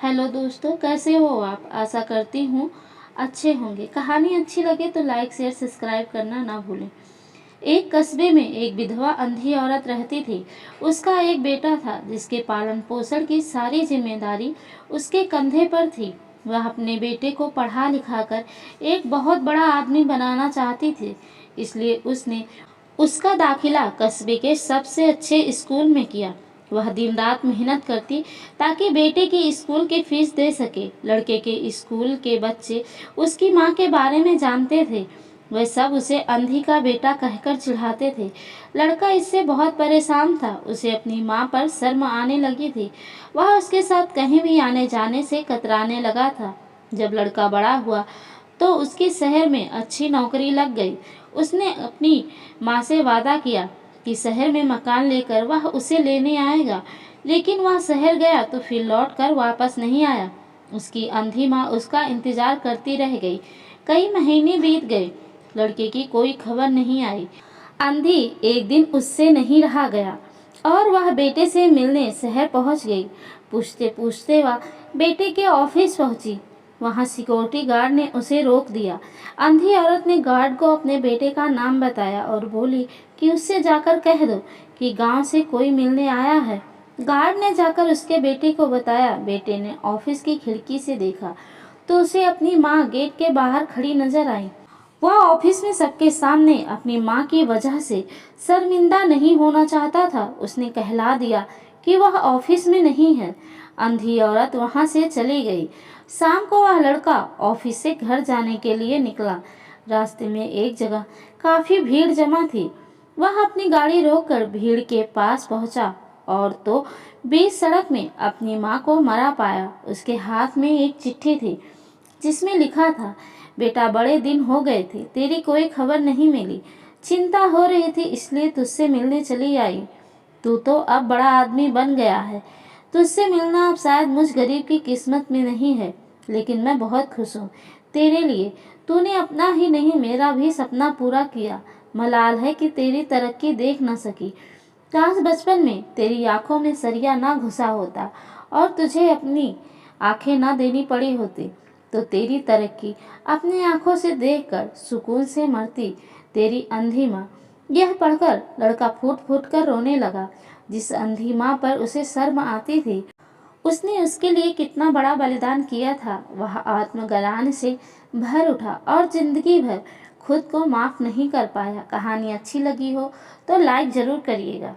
Hello दोस्तों, कैसे हो आप? आशा करती हूँ अच्छे होंगे। कहानी अच्छी लगे तो लाइक शेयर सब्सक्राइब करना ना भूलें। एक कस्बे में एक विधवा अंधी औरत रहती थी। उसका एक बेटा था जिसके पालन पोषण की सारी जिम्मेदारी उसके कंधे पर थी। वह अपने बेटे को पढ़ा लिखाकर एक बहुत बड़ा आदमी बनाना चाहती थी, इसलिए उसने उसका दाखिला कस्बे के सबसे अच्छे स्कूल में किया। वह दिन रात मेहनत करती ताकि बेटे की स्कूल की फीस दे सके। लड़के के स्कूल के बच्चे उसकी माँ के बारे में जानते थे। वे सब उसे अंधी का बेटा कहकर चिढ़ाते थे। लड़का इससे बहुत परेशान था। उसे अपनी माँ पर शर्म आने लगी थी। वह उसके साथ कहीं भी आने जाने से कतराने लगा था। जब लड़का बड़ा हुआ तो उसकी शहर में अच्छी नौकरी लग गई। उसने अपनी माँ से वादा किया कि शहर में मकान लेकर वह उसे लेने आएगा, लेकिन वह शहर गया तो फिर लौटकर वापस नहीं आया। उसकी अंधी माँ उसका इंतजार करती रह गई। कई महीने बीत गए, लड़के की कोई खबर नहीं आई। अंधी एक दिन उससे नहीं रहा गया और वह बेटे से मिलने शहर पहुंच गई। पूछते पूछते वह बेटे के ऑफिस पहुंची। वहां सिक्योरिटी गार्ड ने उसे रोक दिया। अंधी औरत ने गार्ड को अपने बेटे का नाम बताया और बोली कि उससे जाकर कह दो कि गांव से कोई मिलने आया है। गार्ड ने जाकर उसके बेटे को बताया। बेटे ने ऑफिस की खिड़की से देखा तो उसे अपनी माँ गेट के बाहर खड़ी नजर आई। वह ऑफिस में सबके सामने अपनी माँ की वजह से शर्मिंदा नहीं होना चाहता था। उसने कहला दिया कि वह ऑफिस में नहीं है। अंधी औरत वहां से चली गई। शाम को वह लड़का ऑफिस से घर जाने के लिए निकला। रास्ते में एक जगह काफी भीड़ जमा थी। वह अपनी गाड़ी रोककर भीड़ के पास पहुंचा और तो बीच सड़क में अपनी माँ को मरा पाया। उसके हाथ में एक चिट्ठी थी जिसमें लिखा था, बेटा बड़े दिन हो गए थे, तेरी कोई खबर नहीं मिली। चिंता हो रही थी इसलिए तुझसे मिलने चली आई। तू तो अब बड़ा आदमी बन गया है। तुझसे मिलना अब शायद मुझ गरीब की किस्मत में नहीं है, लेकिन मैं बहुत खुश हूँ तेरे लिए। तूने अपना ही नहीं मेरा भी सपना पूरा किया। मलाल है कि तेरी तरक्की देख न सकी। काश बचपन में तेरी आंखों में सरिया ना घुसा होता और तुझे अपनी आंखें ना देनी पड़ी होती, तो तेरी तरक्की अपनी आंखों से देखकर सुकून से मरती। तेरी अंधी माँ। यह पढ़कर लड़का फूट फूट कर रोने लगा। जिस अंधी माँ पर उसे शर्म आती थी, उसने उसके लिए कितना बड़ा बलिदान किया था। वह आत्मग्लानि से भर उठा और जिंदगी भर खुद को माफ नहीं कर पाया। कहानी अच्छी लगी हो तो लाइक जरूर करिएगा।